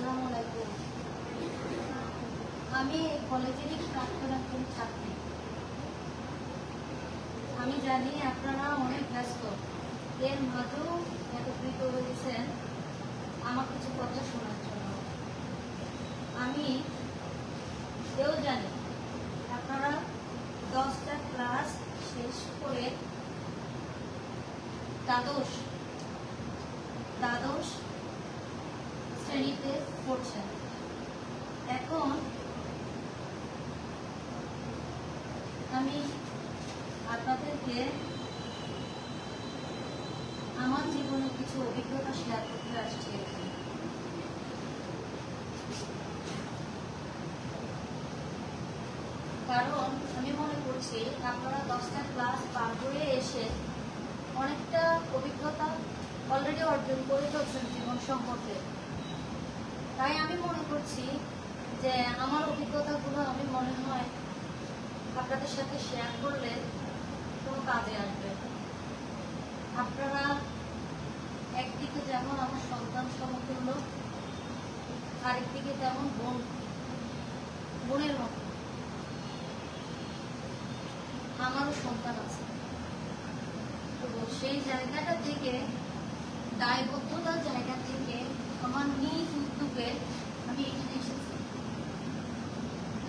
আসসালামু আলাইকুম। আমি কলেজেরই প্রাক্তন একজন ছাত্রী। আমি জানি আপনারা অনেক ব্যস্ত, এর মাঝেও একত্রিত হয়েছেন আমার কিছু কথা শোনার জন্য। আমি এও জানি আপনারা 10টা ক্লাস শেষ করে দ্বাদশ শ্রেণীতে পড়ছেন। এখন আমি আপনাদেরকে আমার জীবনে কিছু অভিজ্ঞতা শেয়ার করতে আসছি এখানে। কারণ আমি মনে করছি আপনারা 10টা ক্লাস পার করে এসে অনেকটা অভিজ্ঞতা অলরেডি অর্জন করে ফেলছেন জীবন সম্পর্কে। তাই আমি মনে করছি যে আমার অভিজ্ঞতাগুলো আমি মনে হয় আপনাদের সাথে শেয়ার করলে কোনো কাজে আসবে। আপনারা একদিকে যেমন আমার সন্তান সমতুল্য, আরেকদিকে তেমন বোনের মতো আমারও সন্তান আছে। তো সেই জায়গাটা থেকে, দায়বদ্ধতার জায়গা থেকে আমার নিজ উদ্যোগে আমি এখানে এসেছি।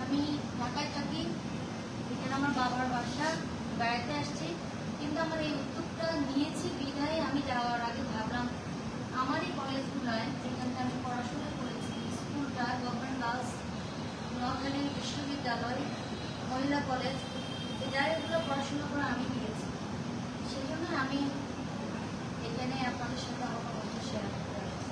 আমি ঢাকায় থাকি, এখানে আমার বাবার বাসা, বেড়াতে আসছি। কিন্তু আমার এই উদ্যোগটা নিয়েছি বিধায় আমি যাওয়ার আগে ভাবলাম আমারই কলেজগুলোয়, যেখানে আমি পড়াশোনা করেছি, স্কুলটা গভর্নমেন্ট গার্লস নোয়াখালী বিশ্ববিদ্যালয় মহিলা কলেজ, এই জায়গাগুলো পড়াশোনা করে আমি নিয়েছি। সেই জন্য আমি এখানে আপনাদের সাথে আমার কথা শেয়ার করতে আসছি।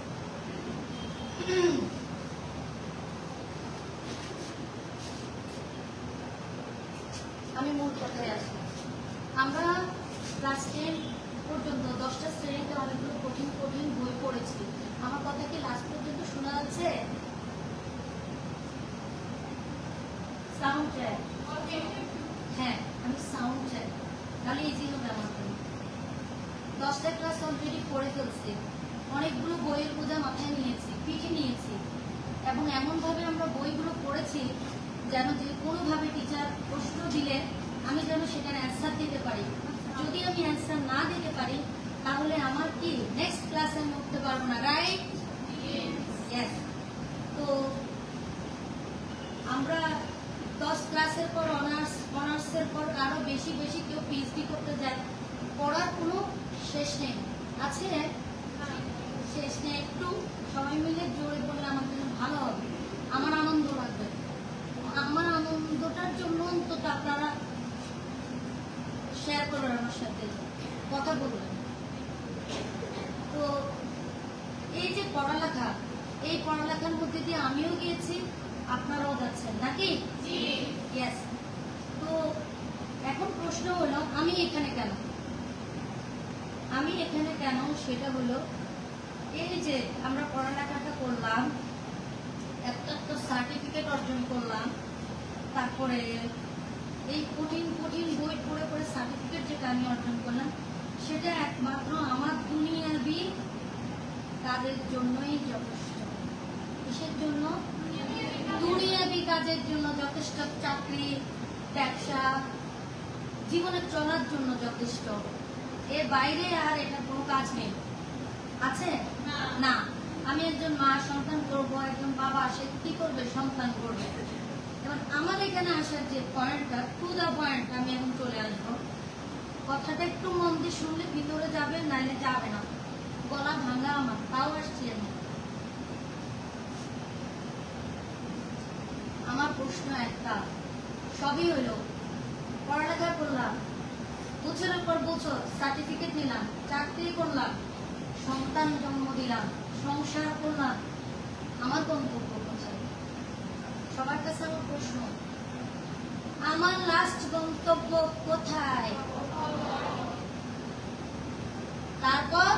আমি মূল কথায় আসি। আমরা ক্লাস 10 পর্যন্ত 10টা শ্রেণীতে অনেকগুলো কঠিন কঠিন বই পড়েছি। আমার কথা কি লাস্ট পর্যন্ত শোনা যাচ্ছে? সাউন্ড চাই? হ্যাঁ, আমি সাউন্ড চাই, তাহলে ইজি হবে আমার জন্য। 10টা ক্লাস অলরেডি পড়ে ফেলছি, অনেকগুলো বইয়ের বোঝা মাথায় নিয়েছি, পিঠে নিয়েছি, এবং এমনভাবে আমরা বইগুলো পড়েছি যেন যে কোনোভাবে টিচার প্রশ্ন দিলে আমি যেন সেখানে অ্যান্সার দিতে পারি। যদি আমি অ্যান্সার না দিতে পারি তাহলে আমার কি নেক্সট ক্লাসে আমি উঠতে পারবো না, রাইট? ইয়েস। তো আমরা 10 ক্লাসের পর অনার্সের পর আরো বেশি বেশি কেউ পিএইচডি করতে যায়। পড়ার কোনো শেষ নেই, আছে? শেষ নেই। একটু সবাই মিলে জোরে বললে আমার জন্য ভালো হবে, আমার আনন্দ লাগবে। আমার আনন্দটার জন্য অন্তত আপনারা শেয়ার করবেন, আমার সাথে কথা বলবেন। তো এই যে পড়ালেখা, এই পড়ালেখার মধ্যে দিয়ে আমিও গিয়েছি, আপনারাও যাচ্ছেন নাকি? ইয়েস। তো এখন প্রশ্ন হলো আমি এখানে কেন? সেটা হলো এই যে আমরা পড়ালেখাটা করলাম, একটা সার্টিফিকেট অর্জন করলাম, তারপরে এই কঠিন কঠিন বই পড়ে পড়ে সার্টিফিকেট যেটা আমি অর্জন করলাম, সেটা একমাত্র আমার দুনিয়াবি কাজের জন্যই যথেষ্ট। কিসের জন্য? দুনিয়াবি কাজের জন্য যথেষ্ট। চাকরি, ব্যবসা, জীবনে চলার জন্য যথেষ্ট। এর বাইরে আর এটা কোনো কাজ নেই, আছে না? আমি একজন মা, সন্তান করবো, একজন বাবা সে কি করবে? সন্তান করবে। এবার আমার এখানে আসার যে পয়েন্টটা, টু দা পয়েন্ট, আমি এখন চলে আসবো। কথাটা একটু মন দিয়ে শুনলে ভিতরে যাবে, নাইলে যাবে না। গলা ভাঙা আমার, তাও আসছি আমি। আমার প্রশ্ন একটা, সবই হইলো পড়ালেখা করলাম, বছরের পর বছর সার্টিফিকেট নিলাম, চাকরি করলাম, সন্তান জন্ম দিলাম, সংসার করলাম, আমার গন্তব্য কোথায়? সবার কাছে আমার প্রশ্ন, আমার লাস্ট গন্তব্য কোথায়? তারপর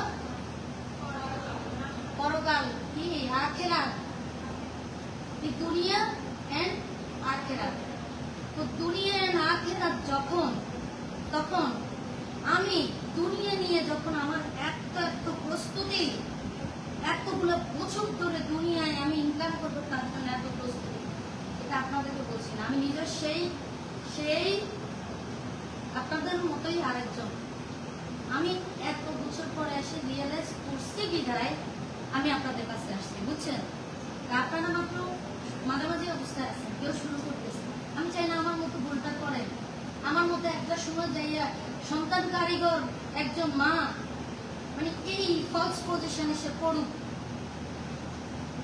পরকাল, কি আখিরাত, দুনিয়া এন্ড আখিরাত। তো দুনিয়া এন্ড আখিরাত যখন, তখন আমি দুনিয়া নিয়ে যখন আমার এত প্রস্তুতি, এত এতগুলো বছর ধরে দুনিয়ায় আমি ইনকাম করবো তার জন্য এত প্রস্তুতি, এটা আপনাদেরকে বলছি না, আমি নিজের সেই সেই আপনাদের মতোই আরেকজন। আমি এত বছর পরে এসে রিয়েলাইজ করছি বিধায় আমি আপনাদের কাছে আসছি, বুঝছেন? আপনারা মাত্র মাঝামাঝি অবস্থায় আছেন, কেউ শুরু করতেছে। আমি চাই না আমার মতো ভুলটা করেন, আমার মতো একটা সময় যাইয়া সন্তান কারিগর একজন মা মানে এই ফলস পজিশনে সে পড়ুক,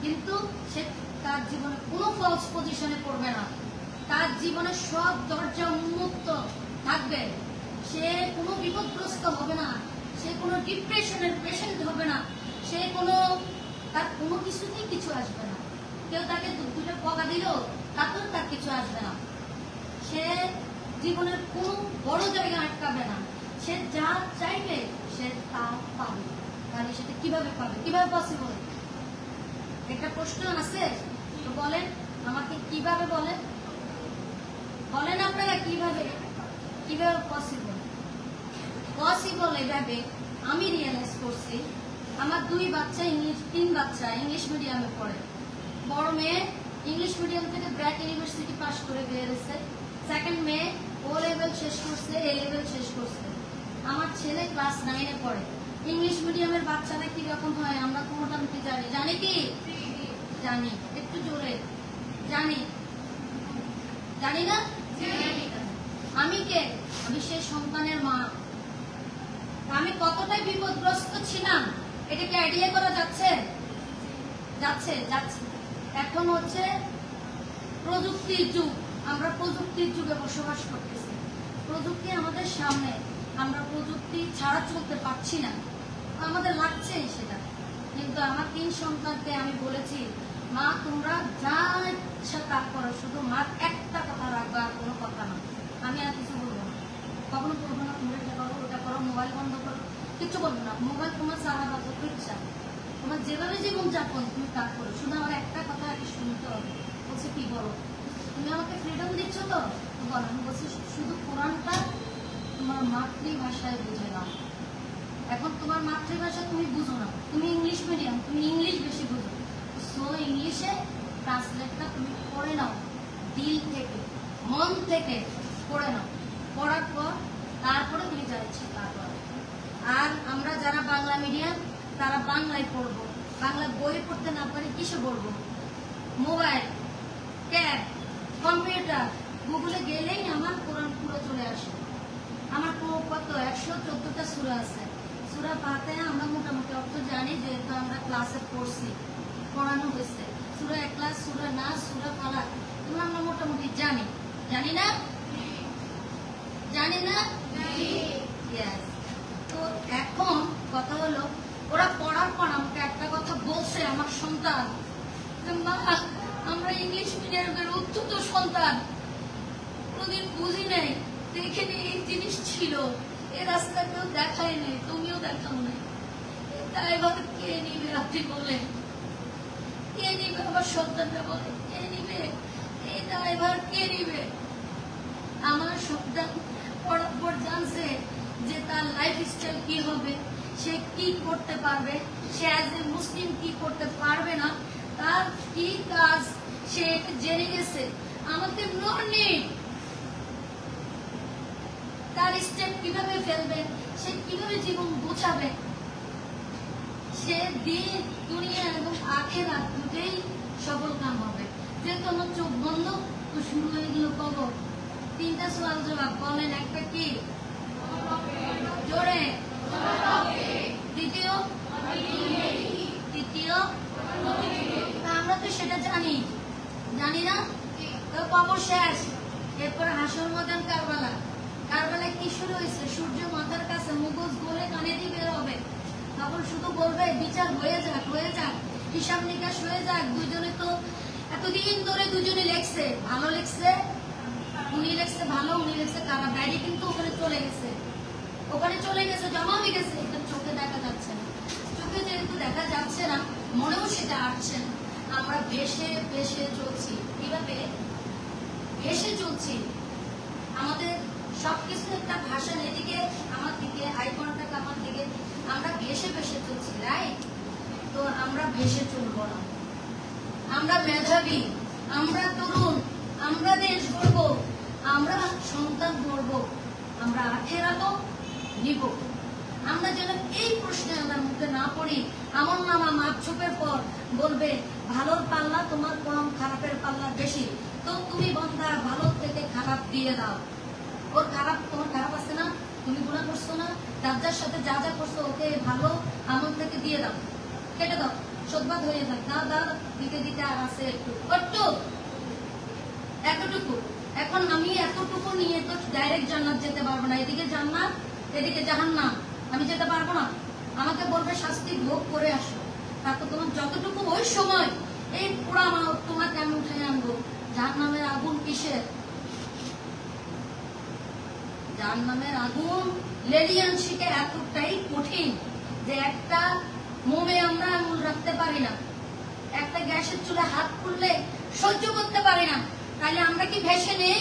কিন্তু সে তার জীবনে কোনো ফলস পজিশনে পড়বে না, তার জীবনে সব দরজা উন্মুক্ত থাকবে, সে কোনো বিপদগ্রস্ত হবে না, সে কোনো ডিপ্রেশনের পেশেন্ট হবে না, সে কোনো তার কোনো কিছুতেই কিছু আসবে না, কেউ তাকে দুটো পকা দিল তাতেও তার কিছু আসবে না, সে জীবনের কোনো বড় জায়গা আটকাবে না, সে যা চাইবে সে তা পাবে। তাহলে সেটা কিভাবে পাবে, কিভাবে পসিবল? একটা প্রশ্ন আছে, তো বলেন আমাকে, কিভাবে বলেন, বলেন আপনারা কিভাবে কিভাবে পসিবল? পসিবল এভাবে আমি রিয়েলাইজ করছি, আমার 2 বাচ্চা ইংলিশ, 3 বাচ্চা ইংলিশ মিডিয়ামে পড়ে। বড় মেয়ে ইংলিশ মিডিয়াম থেকে ব্র্যাক ইউনিভার্সিটি পাস করে বেরিয়েছে, সেকেন্ড মেয়ে ও লেভেল শেষ করছে, এ লেভেল শেষ করছে। আমার ছেলে ক্লাস 9-এ পড়ে। ইংলিশ মিডিয়ামের বাচ্চারা কি রকম হয় আমরা তো মোটামুটি জানি, জানি কি জানি, একটু জোরে জানি, জানি না? আমি কে? আমি সেই সন্তানের মা। আমি কতটাই বিপদগ্রস্ত ছিলাম এটা কি আইডিয়া করা যাচ্ছে? যাচ্ছে যাচ্ছে। এখন হচ্ছে প্রযুক্তির যুগ, আমরা প্রযুক্তির যুগে বসবাস করতেছি, প্রযুক্তি আমাদের সামনে, আমরা প্রযুক্তি ছাড়া চলতে পারছি না, আমাদের লাগছে সেটা। কিন্তু আমার 3 সন্তানকে আমি বলেছি, মা তোমরা যা ইচ্ছা তা করো, শুধু মা একটা কথা রাখবে আর কোনো কথা না, আমি আর কিছু বলবো না, কখনো বলবো না তোমরা এটা করো ওটা করো, মোবাইল বন্ধ করো, কিচ্ছু বলবো না, মোবাইল তোমার চালাবা যত ইচ্ছা, তোমার যেভাবে জীবন যাপন তুমি তা করো, শুধু আমার একটা কথা আগে শুনতে হবে। বলছে কি বলো, তুমি আমাকে ফ্রিডম দিচ্ছ তো বলো। আমি বলছি শুধু কোরআনটা তোমার মাতৃভাষায় বুঝে নাও। এখন তোমার মাতৃভাষা তুমি বুঝো না, তুমি ইংলিশ মিডিয়াম, তুমি ইংলিশ বেশি বুঝো, সো ইংলিশে ট্রান্সলেটটা তুমি পড়ে নাও, দিল থেকে মন থেকে পড়ে নাও, পড়ার পর তারপরে তুমি যা ইচ্ছে তারপর। আর আমরা যারা বাংলা মিডিয়াম তারা বাংলায় পড়বো, বাংলা বই পড়তে না পারি কিসে পড়বো? মোবাইল, ট্যাব, কম্পিউটার, গুগলে গেলেই আমার কোরআন পুরো চলে আসে। আমার কত 114টা সূরা আছে, সূরা ফাতিহা আমরা মোটামুটি অর্থ জানি, যেহেতু আমরা ক্লাসে পড়ছি, পড়ানো হয়েছে। সূরা ইখলাস, সূরা নাস, সূরা ফালাক এগুলো আমরা মোটামুটি জানি, জানি না? জানি না? ইয়েস। তো এখন কথা হলো, ওরা পড়ার পর আমাকে একটা কথা বলছে আমার সন্তান, মা আমরা ইংলিশ মিডিয়ামের উচ্চত সন্তান, কোনদিন বুঝি নাই এখানে এই জিনিস ছিল, এই রাস্তা কেউ দেখায় নেই, তুমিও দেখাও নাই, ড্রাইভার কে নিবে আপনি বলেন? কে নিবে? আমার সন্তানরা বলে কে নিবে? এই ড্রাইভার কে নিবে? আমার সন্তান পড়ার পর জানছে যে তার লাইফ স্টাইল কি হবে, সে কি করতে পারবে, সে অ্যাজ এ মুসলিম কি করতে পারবে না, তার কি কাজ সে জেনে গেছে। আমাকে ননি তার স্টেপ কিভাবে ফেলবে, সে কিভাবে জীবন গোছাবে, সে দিন দুনিয়া এবং আখেরাত দুটেই সফল কাম হবে। যেহেতু আমার চোখ বন্ধ তো শুরু হয়ে গেল কবর। 3টা সওয়াল জবাব বলেন, একটা কি জোরে, দ্বিতীয় আমরা তো সেটা জানি, জানি না? তো কবর শেষ, এরপর হাসর ময়দান, কারবালা। কারবালায় কি শুরু হয়েছে? সূর্য মাথার কাছে, মুগজ গলে কানে দিয়ে বের হবে, তখন শুধু বলবে বিচার হয়ে যাক, হয়ে যাক, হিসাব নিকাশ হয়ে যাক। দুজনে তো এতদিন ধরে দুজনে লেখছে, ভালো লেখছে, উনি লেখছে ভালো, উনি লেখছে খারাপ, ডায়েরি কিন্তু ওখানে চলে গেছে, ওখানে চলে গেছে, জমা হয়ে গেছে, এটা চোখে দেখা যাচ্ছে না। চোখে যেহেতু দেখা যাচ্ছে না, মনেও সেটা আসছে না। আমরা ভেসে ভেসে চলছি, কিভাবে ভেসে চলছি, আমাদের সবকিছু একটা ভাষা, এদিকে আমার দিকে আই কন্টাক্ট আমার দিকে, আমরা ভেসে ভেসে চলছি, রাইট? তো আমরা ভেসে চলব না। আমরা মেধাবী, আমরা তরুণ, আমরা দেশ গড়ব, আমরা সন্তান গড়ব, আমরা আখেরাতও নিব। আমরা যেন এই প্রশ্নে আমার মুখে না পড়ি। আমার মামা মাপঝোপের পর বলবে ভালোর পাল্লা তোমার কম, খারাপের পাল্লা বেশি, তো তুমি বন্ধা ভালোর থেকে খারাপ দিয়ে দাও। ওর খারাপ, তোমার খারাপ আছে না, তুমি গুনাহ করছো না, যার সাথে যা যা করছো ওকে ভালো আমল থেকে দিয়ে দাও, কেটে দাও, সদবাদ হয়ে যাক। দাও দাও, দিতে দিতে আর আছে একটু একটু এতটুকু। এখন আমি এতটুকু নিয়ে তো ডাইরেক্ট জান্নাত যেতে পারবো না। এদিকে জান্নাত, এদিকে জাহান্নাম, আমি যেতে পারবো না। আমাকে বলবে শাস্তি ভোগ করে আসো। তারপর তোমার যতটুকু ওই সময় এই পুরা তোমাকে আমি উঠে আনবো। জাহান্নামের আগুন কিসের? জাহান্নামের আগুন লেলিয়ান শিখে এতটাই কঠিন যে একটা মোমে আমরা আঙুল রাখতে পারি না, একটা গ্যাসের চুলে হাত খুললে সহ্য করতে পারি না। তাহলে আমরা কি ভেসে নেই?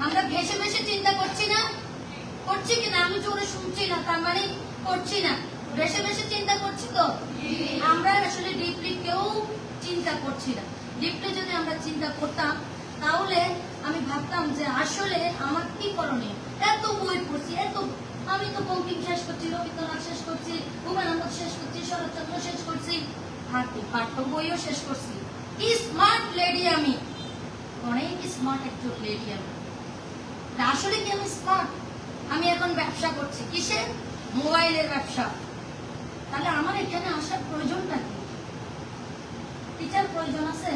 আমরা ভেসে ভেসে চিন্তা করছি না? করছি কিনা? আমি জোরে শুনছি না, তার মানে করছি না। ভেসে ভেসে চিন্তা করছি তো। আমরা আসলে ডিপলি কেউ চিন্তা করছি না। ডিপলি যদি আমরা চিন্তা করতাম তাহলে আমি ভাবতাম যে আসলে আমার কি করণীয়। এত বই পড়ছি, এত, আমি তো বঙ্কিম শেষ করছি, রবীন্দ্রনাথ শেষ করছি, হুমায়ুন শেষ করছি, শরৎচন্দ্র শেষ করছি, পাঠ্য বইও শেষ করছি। স্মার্ট লেডি আমি, অনেক স্মার্ট একজন লেডি আমি। আসলে কি আমি স্মার্ট? আমি এখন ব্যবসা করছি, কিসের? মোবাইলের ব্যবসা। তাহলে আমার এখানে আসার প্রয়োজনটা কি? টিচার প্রয়োজন আছে?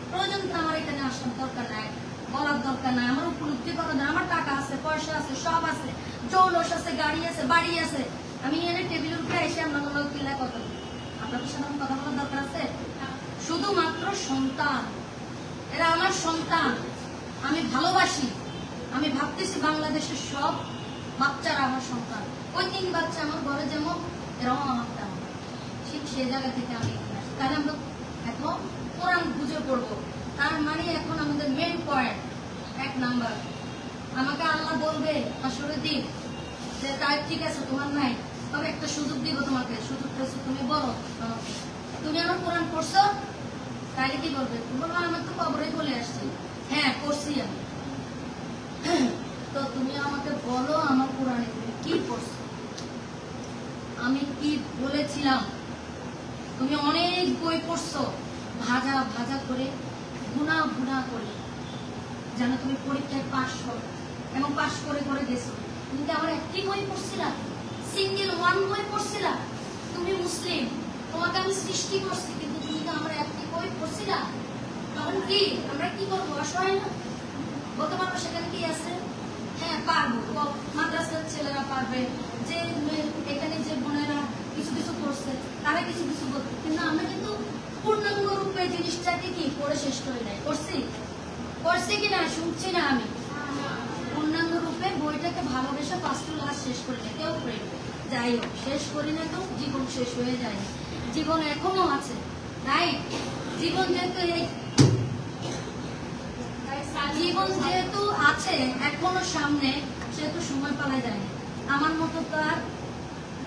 প্রয়োজন তো আমার এখানে আসার দরকার নাই, বলার দরকার নাই। আমার উপলব্ধি করা যায়, আমার টাকা আছে, পয়সা আছে, সব আছে, জৌলস আছে, গাড়ি আছে, বাড়ি আছে। আমি এনে টেবিলের উপরে এসে আপনাদের কিলা কথা, আপনাদের সাথে আমার কথা বলার দরকার আছে? শুধুমাত্র সন্তান, এরা আমার সন্তান, আমি ভালোবাসি। আমি ভাবতেছি বাংলাদেশের সব বাচ্চারা আমার সন্তান। ওই 3 বাচ্চা আমার ঘরে যেমন, এরাও আমার তেমন। ঠিক সেই জায়গা থেকে আমি এখানে আসি। তাহলে আমরা এখন কোরআন বুঝে পড়বো। তার মানে এখন আমাদের মেন পয়েন্ট 1 নাম্বার, আমাকে আল্লাহ বলবে আসলে দিন যে তাই ঠিক আছে তোমার নাই, তবে একটা সুযোগ দিব তোমাকে। সুযোগ পেয়েছো, তুমি বলো আমাকে, তুমি আমার কোরআন পড়ছো? তাইলে কি বলবে? তুমি বলবো আমার তো কবরে চলে আসছি। হ্যাঁ পড়ছি আমি। তো তুমি আমাকে বলো আমার কোরআনে তুমি কি পড়ছো, আমি কি বলেছিলাম? তুমি অনেক বই পড়ছো, ভাজা ভাজা করে, গুনা গুনা করে, যেন তুমি পরীক্ষায় পাশ করো এবং পাশ করে করে গেছো। তুমি কি আমার একটি বই পড়ছিলা? সিঙ্গেল ওয়ান বই পড়ছিলা? তুমি মুসলিম, তোমাকে আমি সৃষ্টি করছি, কিন্তু তুমি তো আমার একটি বই পড়ছিলা। তখন কি আমরা কি করবো? অসহায় না? বলতে পারবো সেখানে কি আছে? হ্যাঁ পারবো, মাদ্রাসার ছেলেরা পারবে, যে এখানে যে বোনেরা কিছু কিছু করছে তারা কিছু কিছু বলবে, কিন্তু আমরা কিন্তু পূর্ণাঙ্গ রূপে জিনিসটাকে কি করে শেষ করে নাই। করছি? করছি কিনা শুনছি না আমি। পূর্ণাঙ্গ রূপে বইটাকে ভালোবেসে ফার্স্ট টু লাস্ট শেষ করে নেই, কেউ করে। যাই হোক, শেষ করি না তো জীবন শেষ হয়ে যায়, জীবন এখনো আছে, রাইট? জীবন যেহেতু জীবন যেহেতু আছে এখনো সামনে, সেহেতু সময় পালা যায় না। আমার মতো তো আর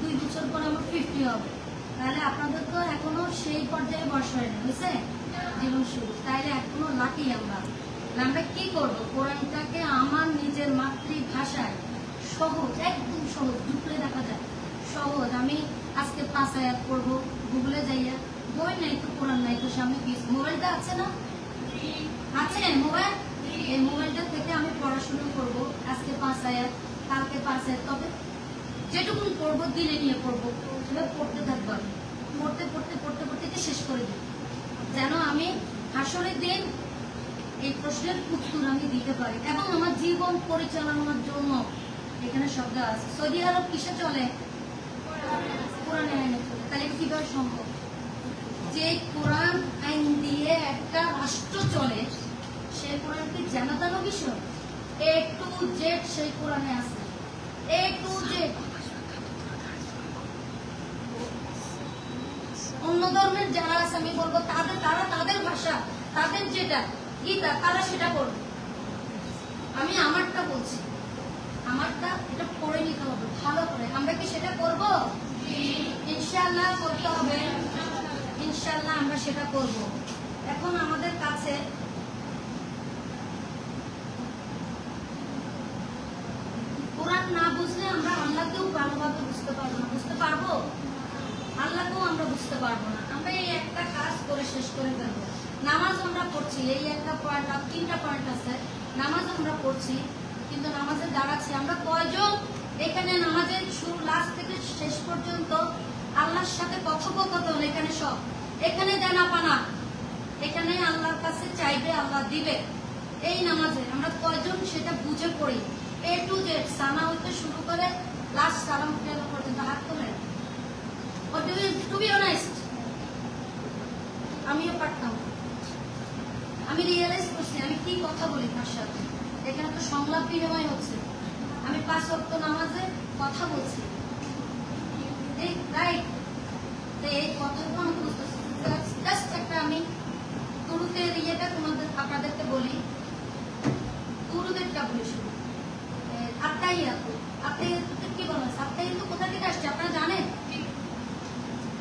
2 বছর পর আমার 50 হবে, তাহলে আপনাদের তো এখনো সেই পর্যায়ে বয়স হয় না, বুঝছে? জীবন শুরু, তাইলে এখনো লাকি আমরা। আমরা কি করবো? কোরআনটাকে আমার নিজের মাতৃভাষায় সহজ, একদম সহজ, ঢুকলে দেখা যায় সহজ। আমি আজকে 5 আয়াত পড়বো, গুগলে যাইয়া, বই নাই তো, কোরআন নাই তো, সামনে কি মোবাইলটা আছে না? আছে মোবাইল। এই মোবাইলটা থেকে আমি পড়াশোনা করবো। আজকে 5 আয়াত, কালকে 5 আয়াত, তবে যেটুকু পড়বো দিনে নিয়ে পড়বো, পড়তে থাকবো। আমি পড়তে পড়তে পড়তে পড়তে শেষ করে দিই, যেন আমি হাসরের দিন এই প্রশ্নের উত্তর আমি দিতে পারি এবং আমার জীবন পরিচালনার জন্য এখানে শব্দ আছে। সৌদি আরব কিসে চলে? কোরআন আইনে চলে। তাহলে কিভাবে সম্ভব? যে কোরআন আইন দিয়ে একটা রাষ্ট্র চলে, সেই কোরআন কি জানাতানো বিষয়? A to Z সেই কোরআনে আছে, A to Z। অন্য ধর্মের যারা আছে আমি বলবো তারা তাদের ভাষা, তাদের যেটা গীতা, তারা সেটা করবে। আমি আমারটা বলছি, আমারটা এটা পড়ে নিতে হবে ভালো করে। আমরা কি সেটা করবো? ইনশাআল্লাহ করতে হবে। ইনশাআল্লাহ আমরা সেটা করব। এখন আমাদের কাছে কোরআন না বুঝলে আমরা আল্লাহকেও ভালোভাবে বুঝতে পারবো না। বুঝতে পারবো? আল্লাহকেও আমরা বুঝতে পারবো না। আমরা এই একটা কাজ করে শেষ করে ফেলবো। নামাজ আমরা পড়ছি, এই একটা পয়েন্ট, আর 3টা পয়েন্ট আছে। নামাজ আমরা পড়ছি, কিন্তু নামাজে দাঁড়াচ্ছি আমরা কয়জন এখানে নামাজের শুরু লাস্ট থেকে শেষ পর্যন্ত আল্লাহর সাথে কথোপকথন, এখানে সব, এখানে দেনা পানা, এখানে আল্লাহর কাছে চাইবে, আল্লাহ দিবে। এই নামাজে আমরা কয়জন সেটা বুঝে পড়ি? A to Z, সানা হইতে শুরু করে লাস্ট সালাম ফেরা পর্যন্ত হাত তোলেন। টু বি অনেস্ট, আমিও পারতাম। আমি রিয়েলাইজ করছি আমি কি কথা বলি তার সাথে। এখানে তো সংলাপ বিনিময় হচ্ছে, আমি 5 ওয়াক্ত নামাজে কথা বলছি, রাইট? এই কথাগুলো আমি বুঝতেছি। জাস্ট একটা আমি গুরুদের ইয়েটা আপনাদেরকে বলি, গুরুদেরটা বলি শুরু। আত্মাইয়াতু, আত্মাইয়াতু কি বলা হয়? আত্মাইয়াতু কোথা থেকে আসছে আপনারা জানেন?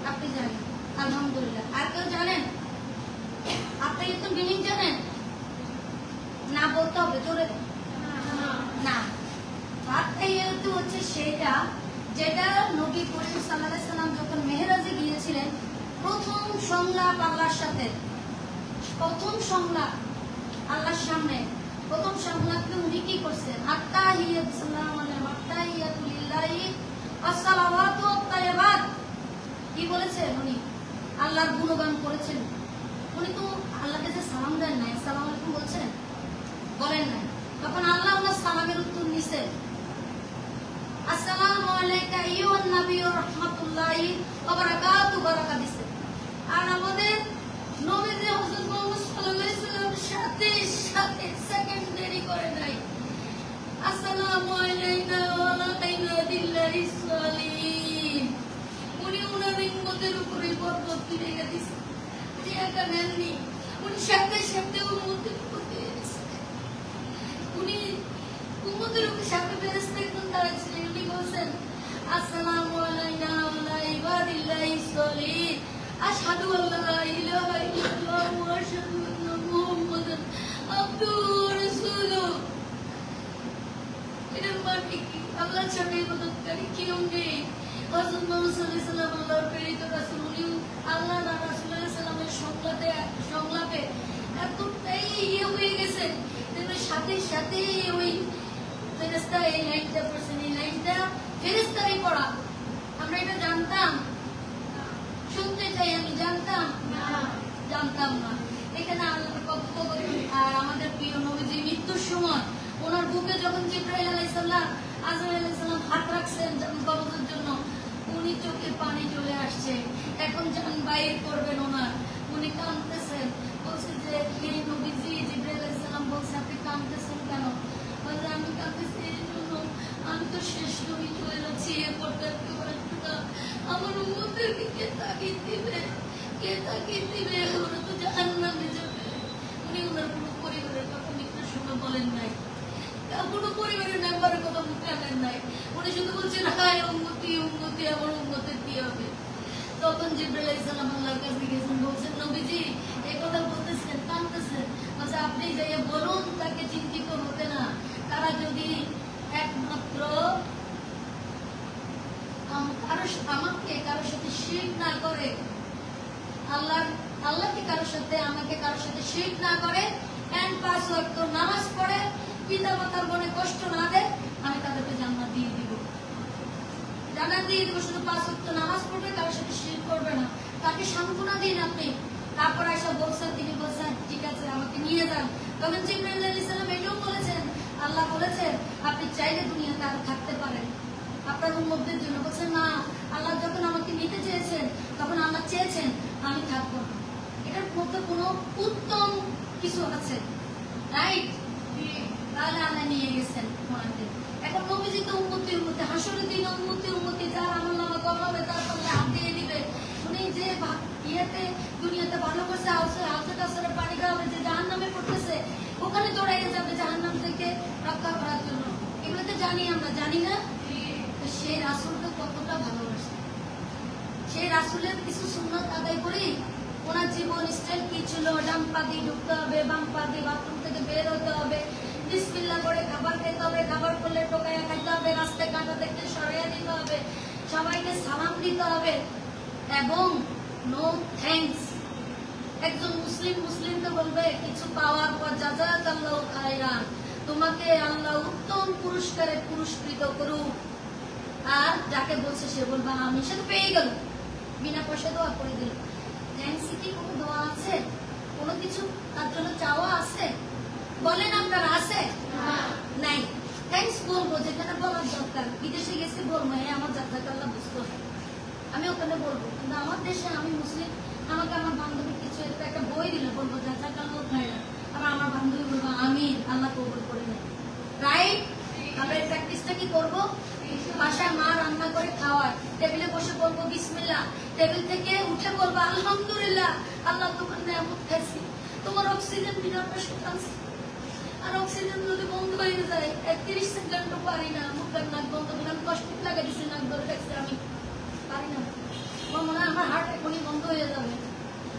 আপনি জানেন, আলহামদুলিল্লাহ। আর কেউ জানেন আত্মাইয়াতুর মিনিং জানেন? না বলতে হবে, জোরে না। আত্মাইয়াতু হচ্ছে সেটা যেটা নবী করিম সাল্লাল্লাহু আলাইহি সাল্লাম যখন মেহরাজে গিয়েছিলেন, প্রথম সংলাপ আল্লাহর সাথে, প্রথম সংলাপ আল্লাহর সামনে, প্রথম সংলাপে উনি কি করছেন? আত্তাহিয়াতু সালামু আলাইহি আত্তাহিয়াতু লিল্লাহি আসসালাওয়াতু আত-তাইয়্যিবাত। কি বলেছেন উনি? আল্লাহর গুণগান করেছেন। উনি তো আল্লাহকে যে সালাম দেন নাই, আসসালামু আলাইকুম বলছেন, বলেন নাই। তখন আল্লাহ ওনার সালামের উত্তর নিছেন, আসসালামু আলাইকা আইয়ুহান নবী ওয়া রাহমাতুল্লাহি ওয়া বারাকাতুহু, বারাকা দিছেন। আর আমাদের নবীজি হযরত মুহাম্মদ সাল্লাল্লাহু আলাইহি ওয়াসাল্লাম সাথে সাথে সেকেন্ড দেরি করে নাই, আসসালামু আলাইনা ওয়া আলা ইবাদিল্লাহিস সালিহিন। উনি ওনার উম্মতের উপরে বরকত দিয়ে গেছেন, উনি একা নেননি, উনি সাথে সাথে উম্মতের উপর দিয়ে দিয়েছেন। উনি উম্মতের উপর সাথে ফেরেশতা একজন দাঁড়াচ্ছিলেন, উনি বলছেন আসসালামু আলাইনা ওয়া আলা ইবাদিল্লাহিস সালিহিন, আশহাদু আল্লা ইলাহা ইল্লাল্লাহ ওয়া আশহাদু আন্না মুহাম্মাদান আবদুহু ওয়া রাসূলুহু। এটার মানে কি? আল্লাহ ছাড়া ইবাদতকারী কেউ নেই। হযরত মুহাম্মদ সাল্লাল্লাহু আলাইহি ওয়াসাল্লাম আল্লাহর প্রেরিত রাসূল, উনি আল্লাহ আর রাসূল সাল্লাল্লাহু আলাইহি ওয়াসাল্লামের সংলাপে এতটাই হয়ে গেছে যে সাথে সাথে ওই ফেরেশতা এই লাইনটা পড়ছেন, এই লাইনটা ফেরেশতারই পড়া। আমরা এটা জানতাম? শুনতে চাই, আমি জানতাম না। এখানে আল্লাহর কথোপকথন। আর আমাদের প্রিয় নবীজি মৃত্যুর সময় ওনার বুকে যখন জিবরাইল আলাইহিস সালাম, আজরাইল আলাইহিস সালাম হাত রাখছেন কবজের জন্য, উনি চোখে পানি চলে আসছে, এখন জান বাইর করবেন ওনার, উনি কাঁদতেছেন। বলছে যে হে নবীজি, জিবরাইল আলাইহিস সালাম বলছে আপনি কাঁদতেছেন কেন? বলছে আমি কাঁদতেছি এই জন্য, আমি তো শেষ নবী চলে যাচ্ছি, এরপর তার কেউ আসবে না, আমার উম্মতদেরকে কে তাগিদ দিবে, কে তাগিদ দিবে? ওরা তো জাহান্নামে যাবে। উনি ওনার কোনো পরিবারের কথা মৃত্যুর সময় বলেন নাই, কোনো পরিবারের মেম্বারের কথা মুখে আনেন নাই। উনি শুধু বলছেন হায় উম্মতি উম্মতি, আমার উম্মতের কি হবে? তখন জিবরাইল আলাইহিস সালাম আল্লাহর কাছে গেছেন, বলছেন নবীজি এই কথা বলতেছেন, কাঁদতেছেন। আচ্ছা আপনি যাইয়া বলুন তাকে চিন্তিত হতে না, তারা যদি একমাত্র আমাকে কারোর সাথে শিরক না করে, আল্লাহকে কারোর সাথে, আমাকে কারোর সাথে শিরক না করে, এন্ড 5 ওয়াক্ত নামাজ পড়ে, পিতা মাতার মনে কষ্ট না দেয়, আমি তাদেরকে জান্নাত দিয়ে দিব। জান্নাত দিয়ে দিব, শুধু 5 ওয়াক্ত নামাজ পড়বে, কারোর সাথে শিরক করবে না। তাকে সান্ত্বনা দিন আপনি। তারপর আয়েশা বলছেন, তিনি বলছেন ঠিক আছে আমাকে নিয়ে যান। তখন জিবরাইল আলাইহিস সালাম এটাও বলেছেন, আল্লাহ বলেছেন আপনি চাইলে দুনিয়াতে আরো থাকতে পারেন আপনার উম্মতদের জন্য। বলছেন না, আল্লাহ যখন আমাকে নিতে চেয়েছেন তখন আল্লাহ চেয়েছেন আমি থাকবো না। এটার মধ্যে কোনো উত্তম কিছু আছে, রাইট? তাহলে আল্লাহ নিয়ে গেছেন ওনাকে। এখন নবীজি তো উম্মতি উম্মতি, হাসরের দিন উম্মতি যার আমলনামা কমাবে তার সামনে হাত দিয়ে দিবে। উনি যে ইয়েতে দুনিয়াতে ভালো করছে, হাউসে কাউসারের পানি খাওয়াবে, যে জাহান্নামে পড়তেছে ওখানে দৌড়াইয়ে যাবে জাহান্নাম থেকে রক্ষা করার জন্য। এগুলো তো জানি আমরা, জানি না? সেই রাসূলকে কতটা ভালোবাসে, সেই রাসূলের কিছু সুন্নাত আদায় করি, ওনার জীবন স্টাইল কি ছিল, ডান পা দিয়ে ঢুকতে হবে, বাম পা দিয়ে বাথরুম থেকে বের হতে হবে, বিসমিল্লাহ করে খাবার খেতে হবে, খাবার করলে টোকাইয়া খাইতে হবে, রাস্তায় কাঁটা দেখতে সরাইয়া দিতে হবে, সবাইকে সালাম দিতে হবে এবং নো থ্যাঙ্কস। একজন মুসলিমকে বলবে কিছু পাওয়ার পর জাযাকাল্লাহু খায়রান, তোমাকে আল্লাহ উত্তম পুরস্কারে পুরস্কৃত করুক। আর যাকে বলছে সে বলবে আমি, সে তো পেয়ে গেল, বিনা পয়সা দোয়া করে দিল। থ্যাঙ্কস কি কোনো দোয়া আছে? কোনো কিছু তার জন্য চাওয়া আছে? বলেন আপনারা আছে? নাই। থ্যাঙ্কস বলবো যেখানে বলার দরকার। বিদেশে গেছি বলবো হ্যাঁ আমার জাযাকাল্লাহ বুঝতে হবে, আমি ওখানে বলবো। কিন্তু আমার দেশে আমি মুসলিম, আমাকে আমার বান্ধবী কিছু একটা বই দিলে বলবো জাযাকাল্লাহু খায়রান, আবার আমার বান্ধবী বলবো আমিন, আল্লাহ কবুল করে নেয়। রাইট? আমরা এই প্র্যাকটিসটা কি করবো? বাসায় মা রান্না করে খাওয়ায়, টেবিলে বসে বলবো বিসমিল্লাহ, টেবিল থেকে উঠে বলবো আলহামদুলিল্লাহ, আল্লাহ তোমার নিয়ামত খাইছি, তোমার অক্সিজেন বিনা পয়সা খাচ্ছি। আর অক্সিজেন যদি বন্ধ হয়ে যায় 30 সেকেন্ডও পারি না, মুখের নাক বন্ধ করে আমি কষ্ট লাগাই দিচ্ছি, নাক ধরে রাখছি, আমি পারি না। আমার মনে হয় আমার হার্ট এখনই বন্ধ হয়ে যাবে।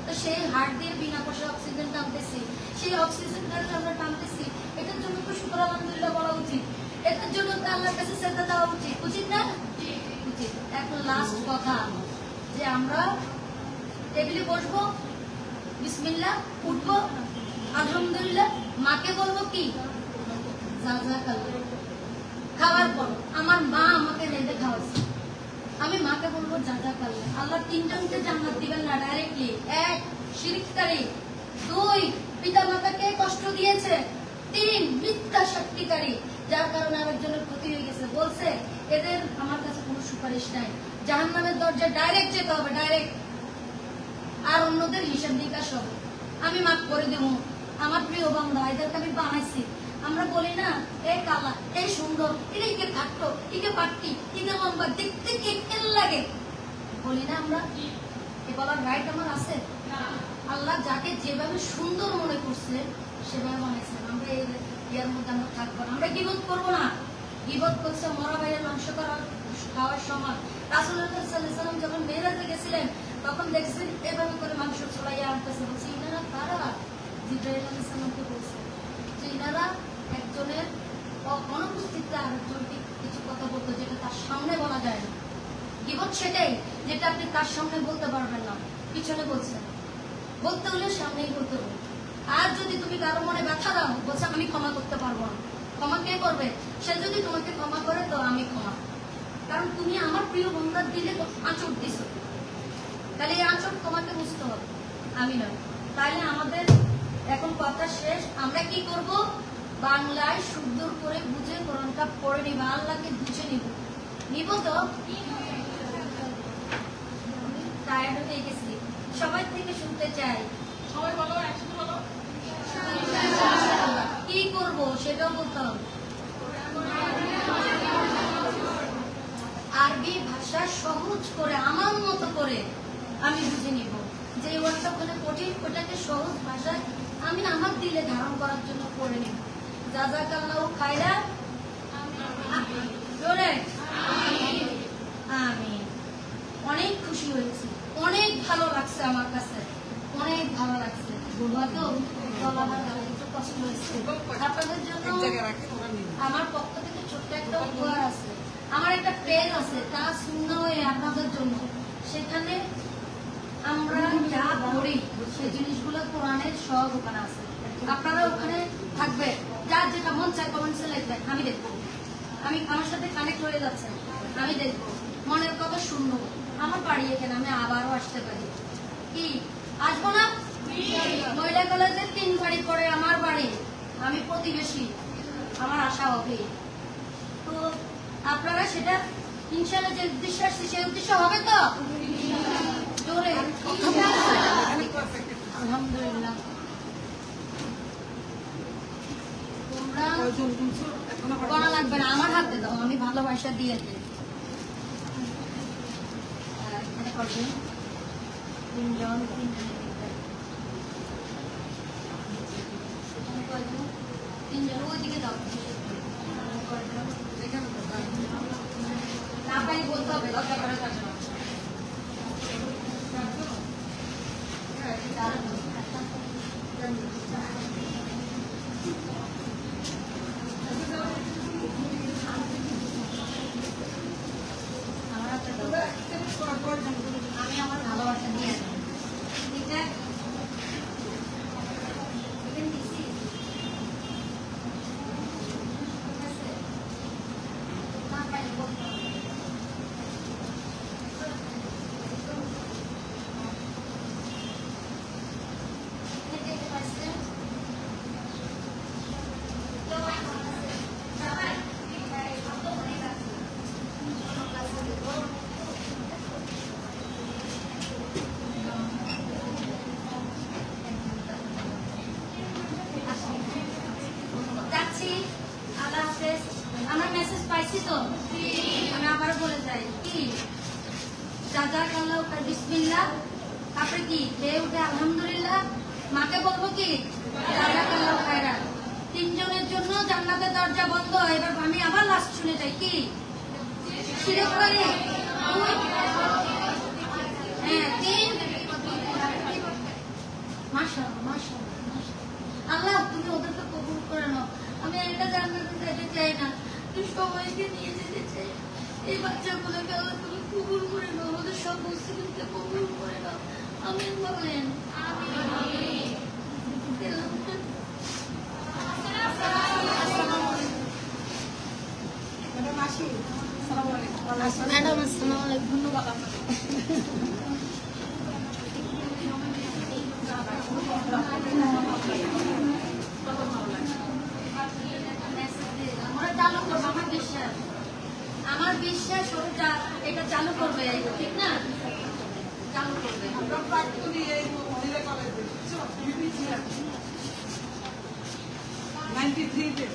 তো সেই হার্ট দিয়ে বিনা পয়সা অক্সিজেন টানতেছি, সেই অক্সিজেনটা আমরা টানতেছি, এটার জন্য তো শুকর আলহামদুলিল্লাহ বলা উচিত, এটার জন্য তো আল্লাহর কাছে সেজদা দেওয়া উচিত, উচিত না? উচিত। এখন লাস্ট কথা যে আমরা টেবিলে বসবো, বিসমিল্লাহ, উঠবো, আলহামদুলিল্লাহ, মাকে বলবো কি জাযাকাল্লাহ। খাওয়ার পর আমার মা আমাকে রেঁধে খাওয়াচ্ছে, আমি মাকে বলবো জাযাকাল্লাহ। আল্লাহ তিনজনকে জান্নাত দিবেন না ডাইরেক্টলি। 1 শিরককারী, 2 পিতামাতাকে কষ্ট দিয়েছে, 3 মিথ্যা সাক্ষীকারী, যার কারণে আরেকজনের ক্ষতি হয়ে গেছে। বলছে এদের আমার কাছে কোনো সুপারিশ নাই, জাহান্নামের দরজায় ডাইরেক্ট যেতে হবে, ডাইরেক্ট। আর অন্যদের হিসাব নিকাশ হবে, আমি মাফ করে দেবো। আমার প্রিয় বান্দা, এদেরকে আমি বানাইছি। আমরা বলি না এ কালা, এ সুন্দর, এদিকে থাকতো, একে পাট্টি, একে লম্বা, দেখতে কেমন লাগে, বলি না আমরা? এ বলার রাইট আমার আছে? আল্লাহ যাকে যেভাবে সুন্দর মনে করছে সেভাবে বানাইছেন। আমরা এর মধ্যে আমরা থাকবো না, আমরা গীবত করবো না। গীবত করছে মরা ভাইয়ের মাংস খাওয়ার সময়। রাসূলুল্লাহ সাল্লাল্লাহু আলাইহি ওয়াসাল্লাম যখন মেরাজে গেছিলেন তখন দেখছেন এভাবে করে মাংস ছড়াইয়া আনতেছে। বলছে ইনারা কারা? জিবরাইল আলাইহিস সালামকে বলছে যে ইনারা একজনের অনুপস্থিতিতে আরেকজনকে কিছু কথা বলতো যেটা তার সামনে বলা যায় না। গীবত সেটাই যেটা আপনি তার সামনে বলতে পারবেন না, পিছনে বলছেন। বলতে হলে সামনেই বলতে হবে। আর যদি তুমি কারো মনে ব্যথা দাও, বলছে আমি ক্ষমা করতে পারবো না, ক্ষমা কে করবে? সে যদি তোমাকে ক্ষমা করে তো আমি ক্ষমা, কারণ তুমি আমার প্রিয় বন্ধার দিলে আঁচড় দিছো, তাহলে এই আঁচড় তোমাকে বুঝতে হবে, আমি নয়। তাইলে আমাদের এখন কথা শেষ। আমরা কি করব? বাংলায় সুন্দর করে বুঝে কোরআনটা পড়ে নিব, আল্লাহকে বুঝে নিব তো। টায়ার্ড হয়ে গেছি, সবাই থেকে শুনতে চাই। সবাই বলো, একসাথে বলো। কি করব সেটাও বলতে হবে। আরবি ভাষা সহজ করে আমার মতো করে আমি বুঝে নিব। যে ওয়ার্ডটা ওখানে কঠিন, ওটাকে সহজ ভাষায় আমি আমার দিলে ধারণ করার জন্য পড়ে নিব। জাযাকাল্লাহু খায়রান। জোরে আমিন। অনেক খুশি হয়েছি, অনেক ভালো লাগছে, আমার কাছে অনেক ভালো লাগছে। বলবা তো একটু কষ্ট হয়েছে আপনাদের জন্য। আমার পক্ষ থেকে ছোট্ট একটা উপহার আছে। আমার একটা পেজ আছে, তা শূন্য হয়ে আপনাদের জন্য। সেখানে আমরা যা পড়ি সেই জিনিসগুলো কোরআনের সব ওখানে আছে। আপনারা ওখানে থাকবে, যার যেটা মন চায় কমেন্টসে লিখবেন, আমি দেখবো। আমি আমার সাথে কানেক্ট হয়ে যাচ্ছেন, আমি দেখবো। মনের কথা শুনবো। আমার বাড়ি এখানে, আমি আবারও আসতে পারি। কি আসবো না? মহিলা কলেজের 3 বাড়ি পরে আমার বাড়ি, আমি প্রতিবেশী, আমার আশা হবে। তো আপনারা সেটা ইনশাআল্লাহ যে উদ্দেশ্য আসছে সেই উদ্দেশ্য হবে তো। জোরে আলহামদুলিল্লাহ। তোমরা করা লাগবে না, আমার হাতে দাও, আমি ভালোবাসা দিয়ে দিই। তিনজন ওইদিকে দাও, আপনাকে বলতে হবে। পারছি তো? আমি আবার বলে যাই কি, জাযাকাল্লাহু খাইর, বিসমিল্লাহ, তারপরে কি খেয়ে উঠে আলহামদুলিল্লাহ, মাকে বলবো কি জাযাকাল্লাহু খাইরান। তিনজনের জন্য জান্নাতের দরজা বন্ধ। এবার আমি আবার লাস্ট শুনে যাই কি, শিরক করে হ্যাঁ 3। মাশাআল্লাহ মাশাআল্লাহ মাশাআল্লাহ। আল্লাহ তুমি ওদেরকে কবুল করে নাও। আমি একটা জান্নাতে যেতে চাই না, তুমি সবাইকে নিয়ে যেতে চাই। এই বাচ্চাগুলোকে আল্লাহ তুমি কবুল করে নাও, আমাদের সব মুসলিমকে কবুল করে নাও। আমিন বলেন। ম্যাডাম আসি। আসসালামু আলাইকুম। ম্যাডাম আসসালামু আলাইকুম। ধন্যবাদ আপনাকে। আমরা চালু করবো, আমার বিশ্বাস ওটা এটা চালু করবে, ঠিক না? চালু করবে। আমরা প্রাক্তনী এই মহিলা কলেজে 93 তে